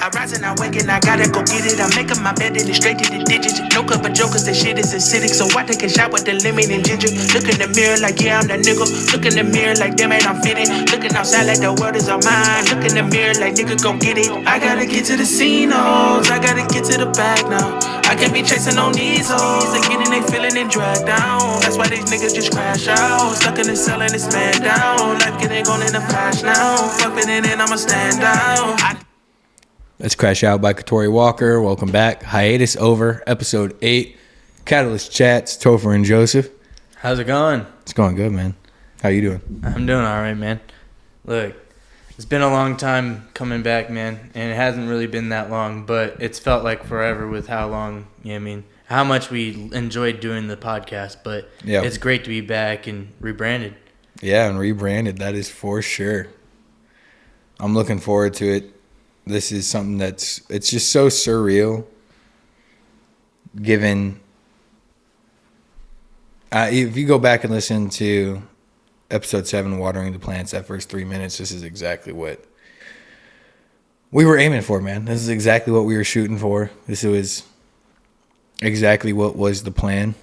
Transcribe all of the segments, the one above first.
I rise and I wake and I gotta go get it. I'm making my bed and it's straight to the digits. No cup of jokers, that shit is acidic. So I take a shot with the lemon and ginger. Look in the mirror like, yeah, I'm the nigga. Look in the mirror like, damn it, I'm fitting. Looking outside like the world is all mine. Look in the mirror like, nigga, go get it. I gotta get to the casinos. I gotta get to the bag now. I can't be chasing on these hoes. They getting they feeling and dragged down. That's why these niggas just crash out. Stuck in the cell and it's man down. Life getting gone in the flash now. Fuck it in and I'ma stand down. Let's Crash Out by Katori Walker. Welcome back. Hiatus Over, episode 8. Catalyst Chats, Topher and Joseph. How's it going? It's going good, man. How you doing? I'm doing all right, man. Look, it's been a long time coming back, man, and it hasn't really been that long, but it's felt like forever with how long, you know what I mean, how much we enjoyed doing the podcast, but It's great to be back and rebranded. Yeah, and rebranded, that is for sure. I'm looking forward to it. This is something it's just so surreal, given, if you go back and listen to episode 7, Watering the Plants, that first 3 minutes, this is exactly what we were aiming for, man. This is exactly what we were shooting for. This was exactly what was the plan.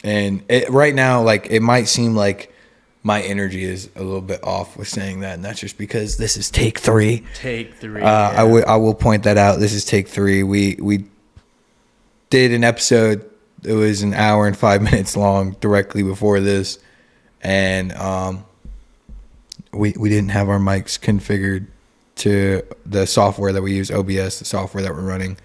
And right now, like, it might seem like my energy is a little bit off with saying that, and that's just because this is take 3. Take 3. I will point that out. This is take 3. We did an episode. It was an hour and 5 minutes long directly before this, and we didn't have our mics configured to the software that we use, OBS, the software that we're running.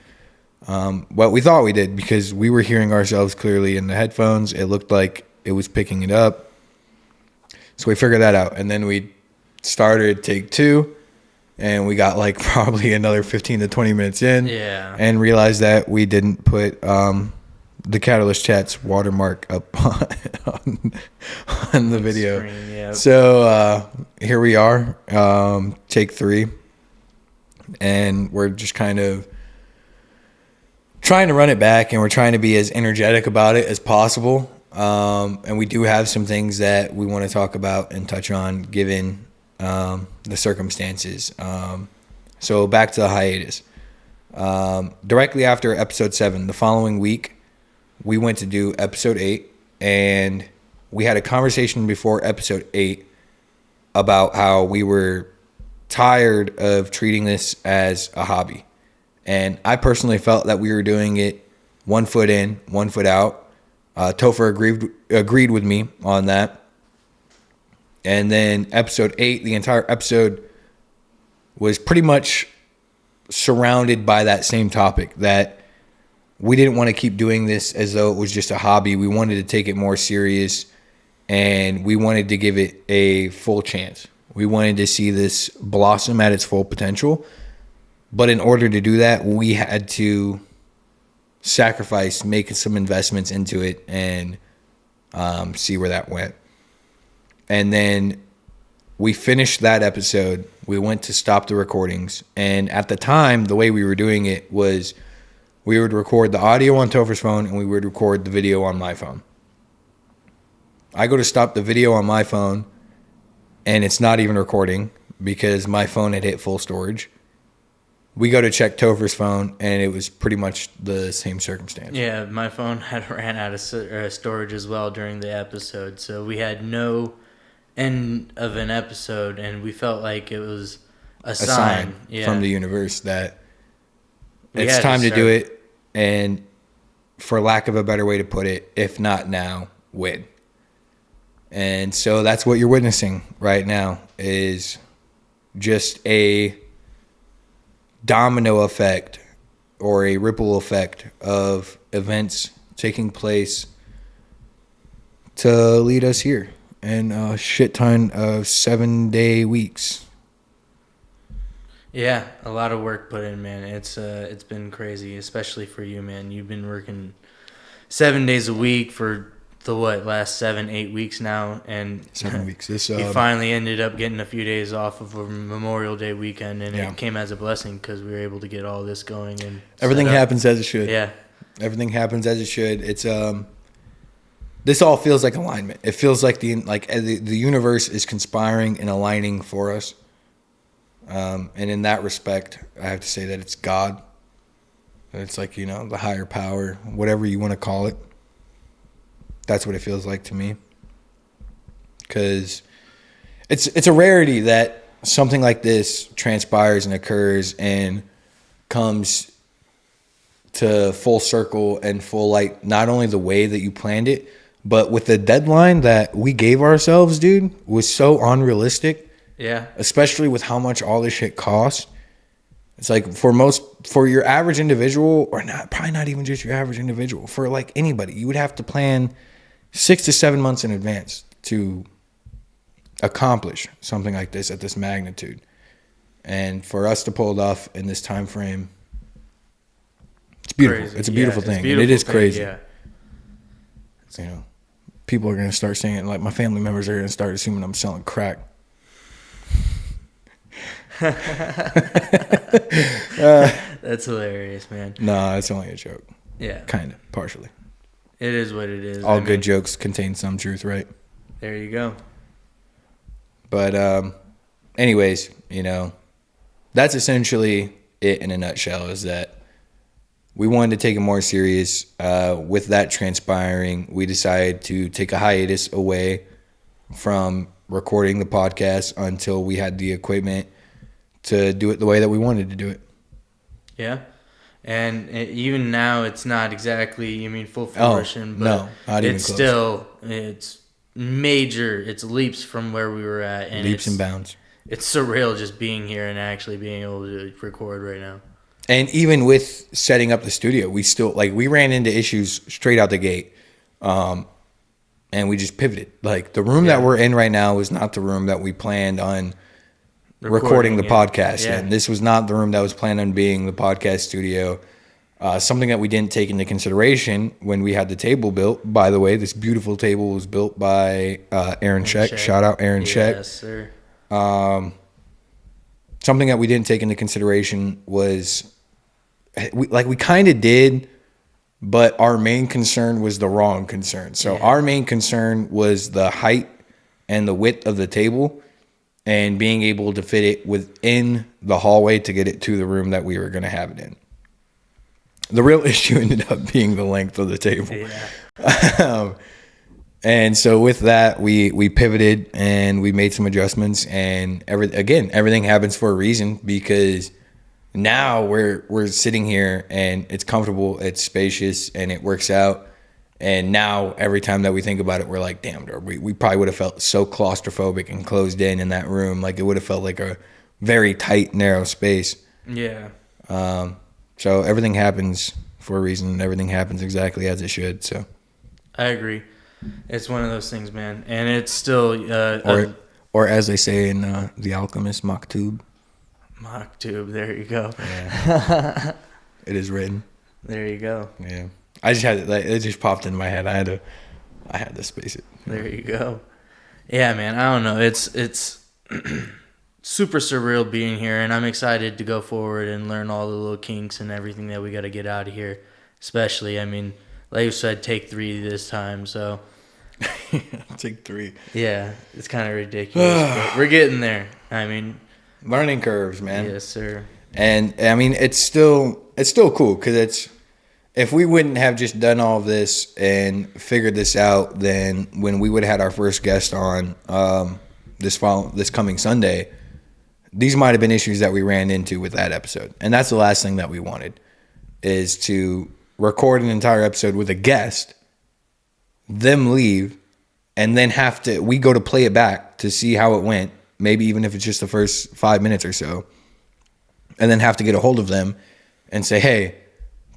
But we thought we did because we were hearing ourselves clearly in the headphones. It looked like it was picking it up. So we figured that out, and then we started take 2, and we got like probably another 15 to 20 minutes in, and realized that we didn't put the Catalyst Chats watermark up on the video. Screen, yeah. So here we are, take 3, and we're just kind of trying to run it back, and we're trying to be as energetic about it as possible. And we do have some things that we want to talk about and touch on given the circumstances. So back to the hiatus. Directly after episode 7, the following week, we went to do episode 8, and we had a conversation before episode 8 about how we were tired of treating this as a hobby. And I personally felt that we were doing it 1 foot in, 1 foot out. Topher agreed with me on that. And then episode 8, the entire episode was pretty much surrounded by that same topic, that we didn't want to keep doing this as though it was just a hobby. We wanted to take it more serious, and we wanted to give it a full chance. We wanted to see this blossom at its full potential. But in order to do that, we had to sacrifice, make some investments into it, and see where that went. And then we finished that episode. We went to stop the recordings, and at the time, the way we were doing it was we would record the audio on Topher's phone, and we would record the video on my phone. I go to stop the video on my phone, and it's not even recording because my phone had hit full storage. We go to check Topher's phone, and it was pretty much the same circumstance. Yeah, my phone had ran out of storage as well during the episode, so we had no end of an episode, and we felt like it was a sign from the universe that it's time to do it, and for lack of a better way to put it, if not now, when. And so that's what you're witnessing right now, is just a domino effect or a ripple effect of events taking place to lead us here, and a shit ton of 7-day weeks. Yeah, a lot of work put in, man. It's been crazy, especially for you, man. You've been working 7 days a week for the last 7-8 weeks now, and 7 weeks. You finally ended up getting a few days off of a Memorial Day weekend, and it came as a blessing because we were able to get all this going, and everything happens as it should. Yeah, everything happens as it should. It's this all feels like alignment. It feels like the universe is conspiring and aligning for us. And in that respect, I have to say that it's God. It's like, the higher power, whatever you want to call it. That's what it feels like to me. Because it's a rarity that something like this transpires and occurs and comes to full circle and full light, not only the way that you planned it, but with the deadline that we gave ourselves, dude, was so unrealistic. Yeah. Especially with how much all this shit costs. It's like for your average individual, or probably not even just your average individual, for like anybody, you would have to plan 6 to 7 months in advance to accomplish something like this at this magnitude. And for us to pull it off in this time frame, it's beautiful. Crazy. It's a beautiful thing. Beautiful and it is thing, crazy. Yeah. People are going to start saying, like, my family members are going to start assuming I'm selling crack. That's hilarious, man. Nah, it's only a joke. Yeah. Kind of, partially. It is what it is. All good jokes contain some truth, right? There you go. But anyways, that's essentially it in a nutshell, is that we wanted to take it more serious. With that transpiring, we decided to take a hiatus away from recording the podcast until we had the equipment to do it the way that we wanted to do it. Yeah. And even now, it's not exactly, full fruition, but no, not even it's close. still, it's major. It's leaps from where we were at. And leaps and bounds. It's surreal just being here and actually being able to record right now. And even with setting up the studio, we still, we ran into issues straight out the gate. And we just pivoted. Like, the room that we're in right now is not the room that we planned on recording the podcast. Yeah. And this was not the room that was planned on being the podcast studio. Something that we didn't take into consideration when we had the table built. By the way, this beautiful table was built by Aaron Scheck. Shout out Aaron Scheck. Yes, sir. Something that we didn't take into consideration was, we kind of did, but our main concern was the wrong concern. So our main concern was the height and the width of the table and being able to fit it within the hallway to get it to the room that we were going to have it in. The real issue ended up being the length of the table. Yeah. And so with that, we pivoted and we made some adjustments, and everything happens for a reason, because now we're sitting here and it's comfortable, it's spacious, and it works out. And now every time that we think about it, we're like, damn, we probably would have felt so claustrophobic and closed in that room. Like, it would have felt like a very tight, narrow space. Yeah. So everything happens for a reason, and everything happens exactly as it should. So I agree. It's one of those things, man. And it's still... or as they say in The Alchemist, Maktub. Maktub, there you go. Yeah. It is written. There you go. Yeah. I just had it just popped in my head. I had to space it. There you go. Yeah, man. I don't know. It's super surreal being here, and I'm excited to go forward and learn all the little kinks and everything that we got to get out of here. Especially, like you said, take 3 this time. So take 3. Yeah, it's kind of ridiculous, but we're getting there. Learning curves, man. Yes, sir. And it's still cool, because if we wouldn't have just done all of this and figured this out, then when we would have had our first guest on this coming Sunday, these might have been issues that we ran into with that episode. And that's the last thing that we wanted, is to record an entire episode with a guest, them leave, and then we go to play it back to see how it went, maybe even if it's just the first 5 minutes or so, and then have to get a hold of them and say, hey,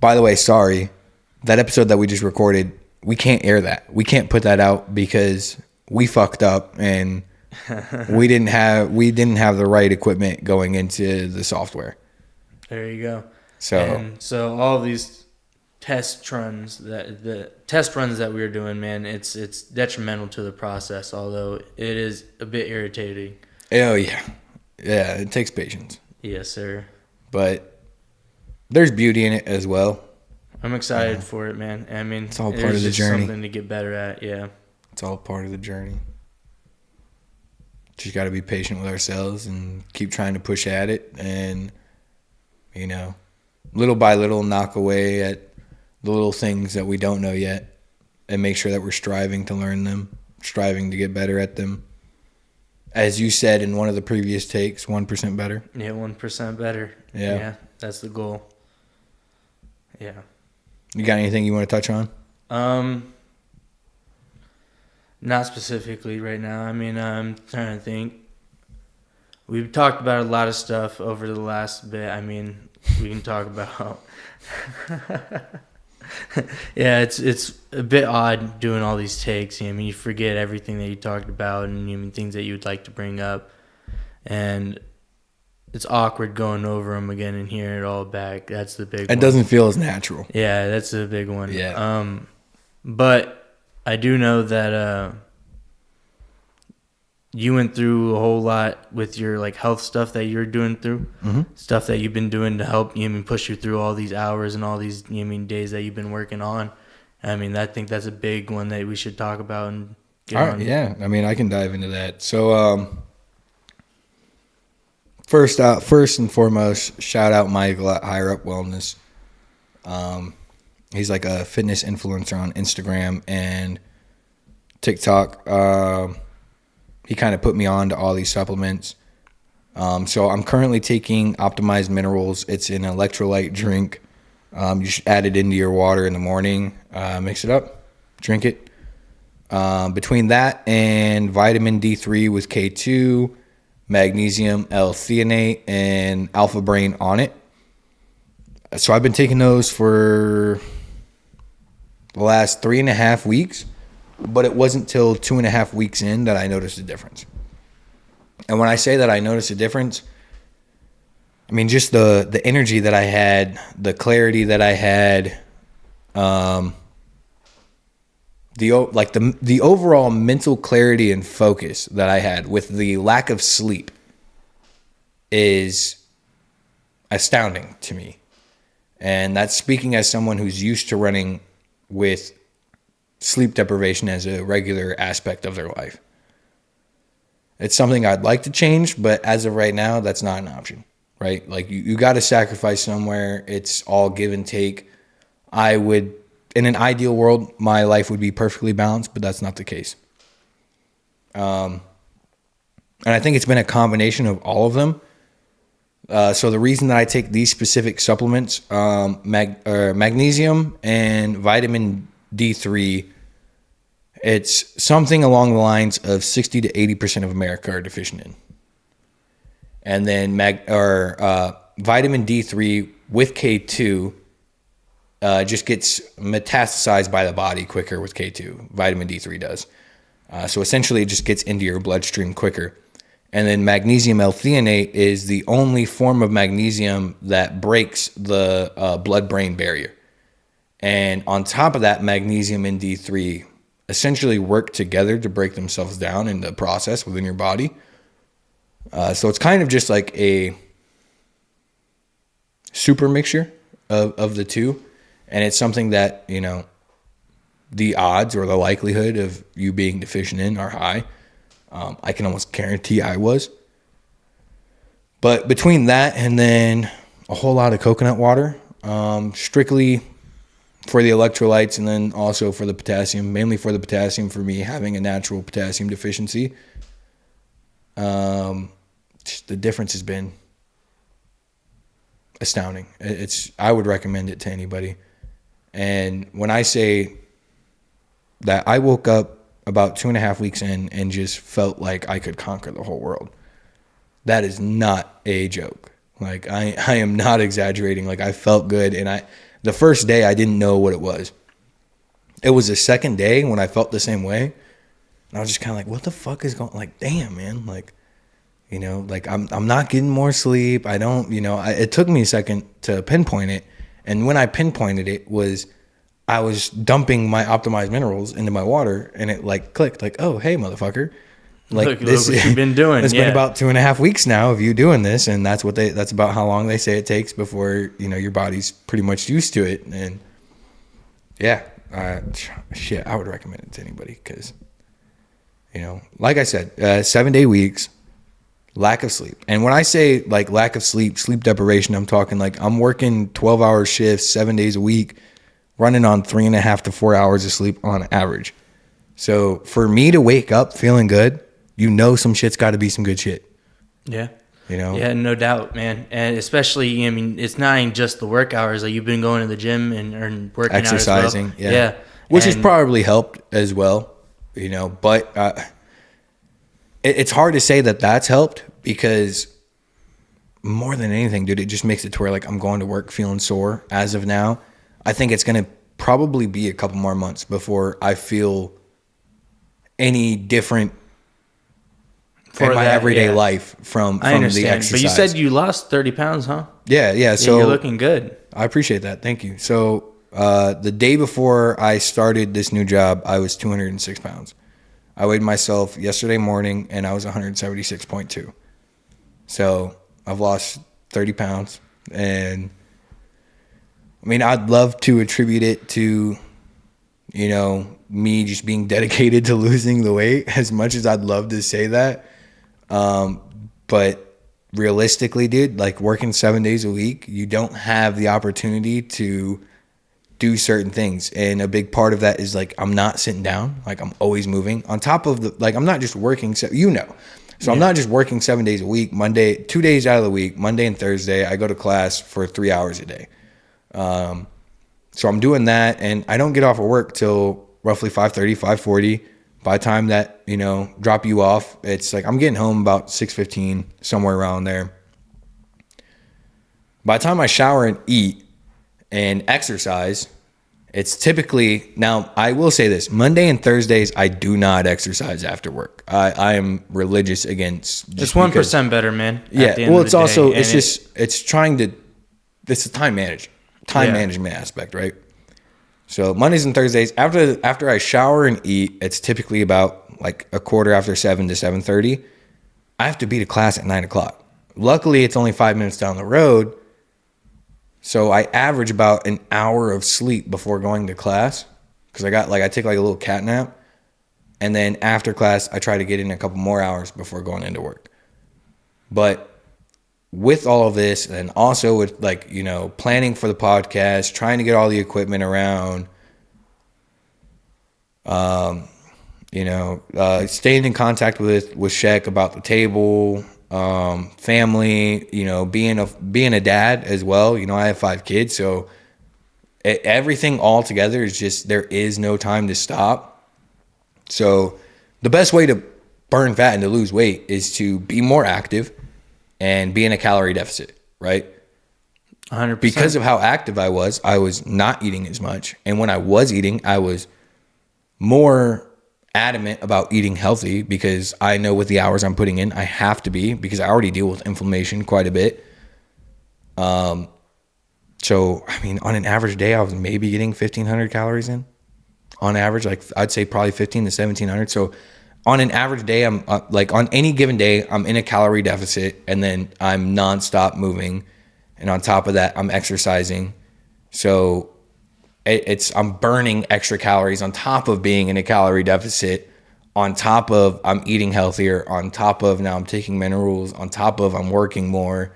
by the way, sorry, that episode that we just recorded, we can't air that. We can't put that out because we fucked up and we didn't have the right equipment going into the software. There you go. So all of these test runs that we were doing, man, it's detrimental to the process, although it is a bit irritating. Oh yeah. Yeah, it takes patience. Yes, sir. But there's beauty in it as well. I'm excited for it, man. It's all part of the journey. Something to get better at, yeah. It's all part of the journey. just got to be patient with ourselves and keep trying to push at it, and little by little knock away at the little things that we don't know yet, and make sure that we're striving to learn them, striving to get better at them. As you said in one of the previous takes, 1% better. Yeah, 1% better. Yeah, that's the goal. Yeah. You got anything you want to touch on? Not specifically right now. I mean, I'm trying to think. We've talked about a lot of stuff over the last bit. I mean, we can talk about. Yeah, it's a bit odd doing all these takes. I mean, you forget everything that you talked about, and even things that you would like to bring up, and it's awkward going over them again and hearing it all back. That's the big one. It doesn't feel as natural. Yeah, that's a big one. Yeah. But I do know that you went through a whole lot with your like health stuff that you're doing through, stuff that you've been doing to help push you through all these hours and all these days that you've been working on. I mean, I think that's a big one that we should talk about and get on. Yeah, I mean, I can dive into that. So, first and foremost, shout out Michael at Higher Up Wellness. He's like a fitness influencer on Instagram and TikTok. He kind of put me on to all these supplements. So I'm currently taking Optimized Minerals. It's an electrolyte drink. You should add it into your water in the morning. Mix it up. Drink it. Between that and vitamin D3 with K2, magnesium L-theanate, and Alpha Brain on it. So I've been taking those for the last 3.5 weeks, but it wasn't till 2.5 weeks in that I noticed a difference. And when I say that I noticed a difference, I mean just the energy that I had, the clarity that I had, the overall mental clarity and focus that I had with the lack of sleep is astounding to me. And that's speaking as someone who's used to running with sleep deprivation as a regular aspect of their life. It's something I'd like to change, but as of right now, that's not an option, right? Like you got to sacrifice somewhere. It's all give and take. In an ideal world, my life would be perfectly balanced, but that's not the case. And I think it's been a combination of all of them. So the reason that I take these specific supplements, magnesium and vitamin D3, it's something along the lines of 60 to 80% of America are deficient in. And then vitamin D3 with K2 just gets metastasized by the body quicker with K2. Vitamin D3 does. So essentially it just gets into your bloodstream quicker. And then magnesium L-theanate is the only form of magnesium that breaks the blood-brain barrier. And on top of that, magnesium and D3 essentially work together to break themselves down in the process within your body. So it's kind of just like a super mixture of the two. And it's something that, the odds or the likelihood of you being deficient in are high. I can almost guarantee I was. But between that and then a whole lot of coconut water, strictly for the electrolytes and then also for the potassium, mainly for the potassium for me having a natural potassium deficiency. The difference has been astounding. I would recommend it to anybody. And when I say that I woke up about 2.5 weeks in and just felt like I could conquer the whole world, that is not a joke. Like I am not exaggerating. Like I felt good. And the first day I didn't know what it was. It was the second day when I felt the same way. And I was just kind of like, what the fuck is going on? Like, damn, man. Like, like I'm not getting more sleep. I don't, it took me a second to pinpoint it. And when I pinpointed it I was dumping my Optimized Minerals into my water and it like clicked like, oh, hey, motherfucker. Like look what you've been doing. It's been about 2.5 weeks now of you doing this. And that's about how long they say it takes before, your body's pretty much used to it. And yeah, I would recommend it to anybody because You know, like I said, 7-day weeks, lack of sleep. And when I say like lack of sleep, sleep deprivation, I'm talking like I'm working 12-hour shifts, 7 days a week, running on 3.5 to 4 hours of sleep on average. So for me to wake up feeling good, you know, some shit's got to be some good shit. Yeah. You know? Yeah, no doubt, man. And especially, I mean, it's not even just the work hours. Like, you've been going to the gym and working Exercising, out as well. Yeah. Which has probably helped as well, you know. But it's hard to say that that's helped because more than anything, dude, it just makes it to where, like, I'm going to work feeling sore as of now. I think it's going to probably be a couple more months before I feel any different in my everyday life from the exercise. But you said you lost 30 pounds, huh? Yeah. So you're looking good. I appreciate that. Thank you. So the day before I started this new job, I was 206 pounds. I weighed myself yesterday morning and I was 176.2. So I've lost 30 pounds. And I mean, I'd love to attribute it to, you know, me just being dedicated to losing the weight, as much as I'd love to say that. But realistically, dude, like working 7 days a week, you don't have the opportunity to do certain things. And a big part of that is like, I'm not sitting down. Like, I'm always moving on top of the, like, I'm not just working. So, you know, so I'm not just working 7 days a week, 2 days out of the week, Monday and Thursday, I go to class for 3 hours a day. So I'm doing that and I don't get off of work till roughly 5:30, 5:40. By the time that, you know, drop you off, it's like I'm getting home about 6:15, somewhere around there. By the time I shower and eat and exercise, it's typically, now I will say this, Monday and Thursdays, I do not exercise after work. I am religious against. Just 1% better, man. Yeah. Well, it's also, it's just, it's trying to, it's a time management aspect, right? So Mondays and Thursdays, after I shower and eat, it's typically about like a quarter after 7 to 7:30. I have to be to class at 9 o'clock. Luckily, it's only 5 minutes down the road. So I average about an hour of sleep before going to class because I take like a little cat nap. And then after class, I try to get in a couple more hours before going into work. But with all of this, and also with, like, you know, planning for the podcast, trying to get all the equipment around, you know, staying in contact with Shek about the table, family, you know, being a dad as well. You know, I have 5 kids, so everything all together is just, there is no time to stop. So the best way to burn fat and to lose weight is to be more active and be in a calorie deficit, right? 100%. Because of how active I was not eating as much. And when I was eating, I was more adamant about eating healthy because I know with the hours I'm putting in, I have to be, because I already deal with inflammation quite a bit. So, I mean, on an average day, I was maybe getting 1,500 calories in. On average, like I'd say probably 1,500 to 1,700. So on an average day, I'm like on any given day, I'm in a calorie deficit, and then I'm nonstop moving. And on top of that, I'm exercising. So I'm burning extra calories on top of being in a calorie deficit, on top of I'm eating healthier, on top of now I'm taking minerals, on top of I'm working more.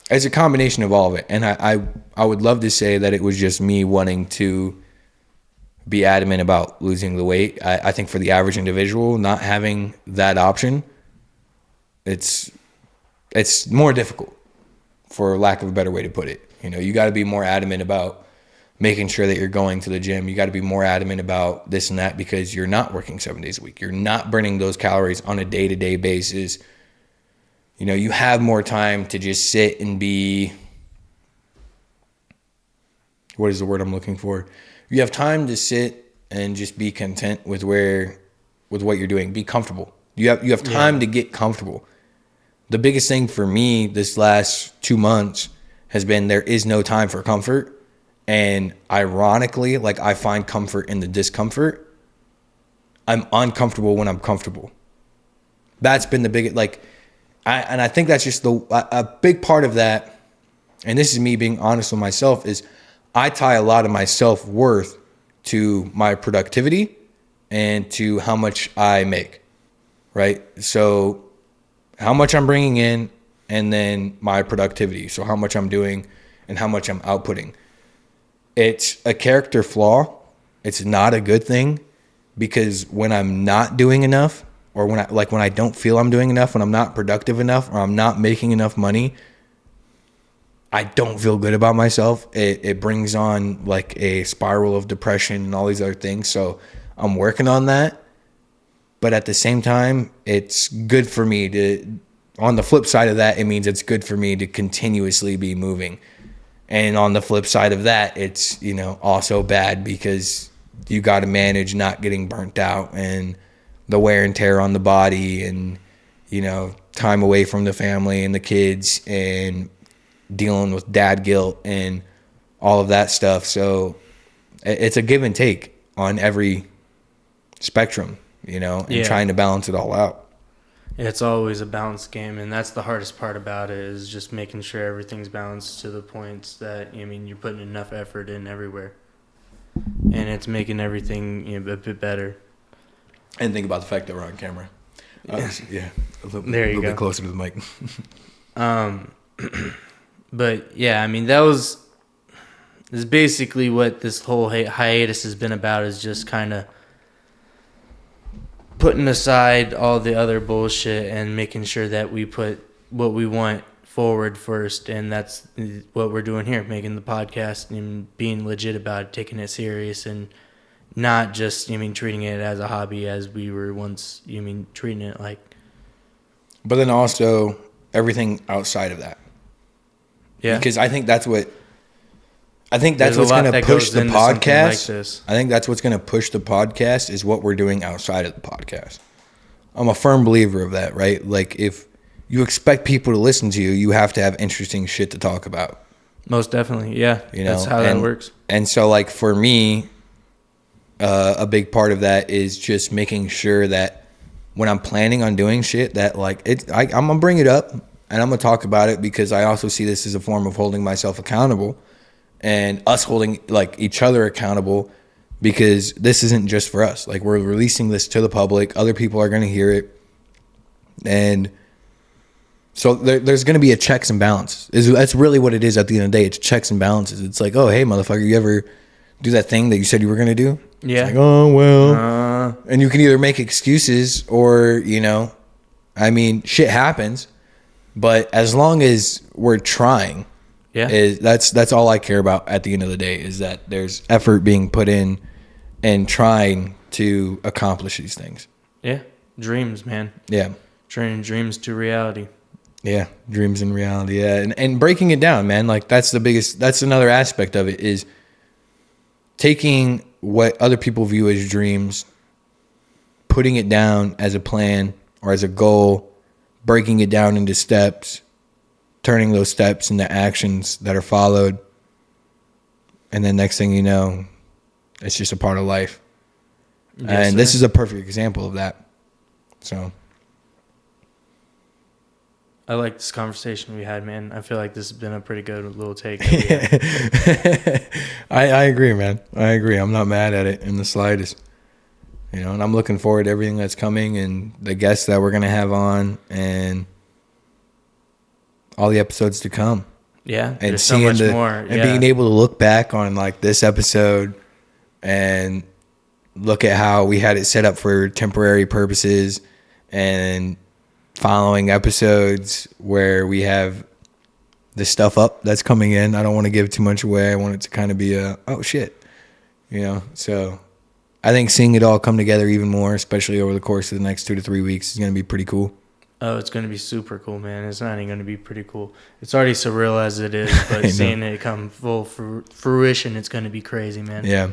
It's a combination of all of it. And I would love to say that it was just me wanting to be adamant about losing the weight. I think for the average individual, not having that option, it's more difficult, for lack of a better way to put it. You know, you got to be more adamant about making sure that you're going to the gym. You got to be more adamant about this and that because you're not working 7 days a week. You're not burning those calories on a day-to-day basis. You know, you have more time to just sit and be, what is the word I'm looking for? You have time to sit and just be content with what you're doing. Be comfortable. You have time to get comfortable. The biggest thing for me this last 2 months has been there is no time for comfort. And ironically, like, I find comfort in the discomfort. I'm uncomfortable when I'm comfortable. That's been the biggest, like, I think that's just a big part of that. And this is me being honest with myself, is I tie a lot of my self-worth to my productivity and to how much I make, right? So how much I'm bringing in, and then my productivity. So how much I'm doing and how much I'm outputting. It's a character flaw. It's not a good thing, because when I'm not doing enough, or when I don't feel I'm doing enough, when I'm not productive enough, or I'm not making enough money, I don't feel good about myself. It brings on like a spiral of depression and all these other things. So I'm working on that. But at the same time, it's good for me to, on the flip side of that, it means it's good for me to continuously be moving. And on the flip side of that, it's, you know, also bad, because you got to manage not getting burnt out and the wear and tear on the body, and, you know, time away from the family and the kids, and dealing with dad guilt and all of that stuff. So it's a give and take on every spectrum, you know, and trying to balance it all out. It's always a balance game, and that's the hardest part about it, is just making sure everything's balanced to the points that, I mean, you're putting enough effort in everywhere, and it's making everything, you know, a bit better. And think about the fact that we're on camera. A little bit closer to the mic. But yeah, I mean, this is basically what this whole hiatus has been about, is just kind of putting aside all the other bullshit and making sure that we put what we want forward first. And that's what we're doing here, making the podcast and being legit about it, taking it serious, and not just, I mean, treating it as a hobby as we were once, I mean, treating it like. But then also everything outside of that. Yeah. Because I think that's what's going to push the podcast. I think that's what's going to push the podcast, is what we're doing outside of the podcast. I'm a firm believer of that, right? Like, if you expect people to listen to you, you have to have interesting shit to talk about. Most definitely. Yeah. You know, that's how that works. And so, like, for me, a big part of that is just making sure that when I'm planning on doing shit, that, like, I'm going to bring it up. And I'm going to talk about it, because I also see this as a form of holding myself accountable, and us holding, like, each other accountable, because this isn't just for us. Like, we're releasing this to the public. Other people are going to hear it. And so there's going to be a checks and balances. That's really what it is at the end of the day. It's checks and balances. It's like, oh, hey, motherfucker, you ever do that thing that you said you were going to do? Yeah. It's like, oh, well. And you can either make excuses or, you know, I mean, shit happens. But as long as we're trying, that's all I care about at the end of the day, is that there's effort being put in and trying to accomplish these things. Yeah. Dreams, man. Yeah. Turning dreams to reality. Yeah. Dreams and reality. Yeah. And breaking it down, man. Like, that's another aspect of it, is taking what other people view as dreams, putting it down as a plan or as a goal, breaking it down into steps, turning those steps into actions that are followed. And then next thing you know, it's just a part of life. Yes, and this is a perfect example of that. So I like this conversation we had, man. I feel like this has been a pretty good little take. I agree, man. I agree. I'm not mad at it in the slightest. You know, and I'm looking forward to everything that's coming, and the guests that we're going to have on, and all the episodes to come. Yeah, and there's so much more. And being able to look back on, like, this episode and look at how we had it set up for temporary purposes, and following episodes where we have the stuff up that's coming in. I don't want to give too much away. I want it to kind of be oh shit, you know. So I think seeing it all come together even more, especially over the course of the next 2 to 3 weeks, is going to be pretty cool. Oh, it's going to be super cool, man. It's not even going to be pretty cool. It's already surreal as it is, but seeing it come full fruition, it's going to be crazy, man. Yeah.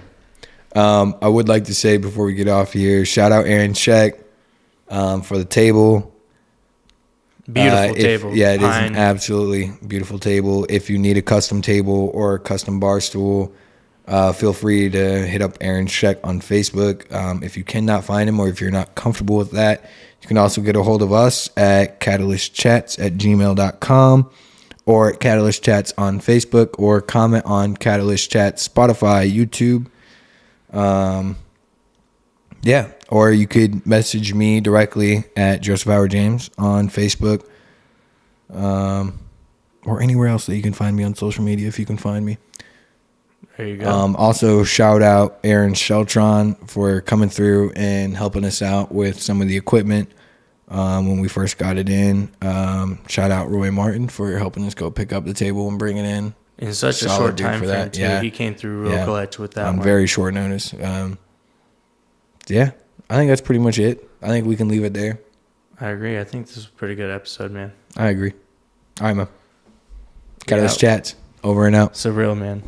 I would like to say before we get off here, shout out Aaron Scheck for the table. Beautiful table. Yeah, it is an absolutely beautiful table. If you need a custom table or a custom bar stool, feel free to hit up Aaron Scheck on Facebook. If you cannot find him, or if you're not comfortable with that, you can also get a hold of us at catalystchats@gmail.com, or at Catalyst Chats on Facebook, or comment on Catalyst Chats, Spotify, YouTube. Yeah, or you could message me directly at Joseph Howard James on Facebook, or anywhere else that you can find me on social media if you can find me. There you go. Also, shout out Aaron Sheltron for coming through and helping us out with some of the equipment when we first got it in. Shout out Roy Martin for helping us go pick up the table and bring it in. In such a Solid short dude time for frame, that. too. Yeah. He came through real clutch with that on one. very short notice. Yeah, I think that's pretty much it. I think we can leave it there. I agree. I think this is a pretty good episode, man. I agree. All right, man. Got those chats. Over and out. Surreal, man.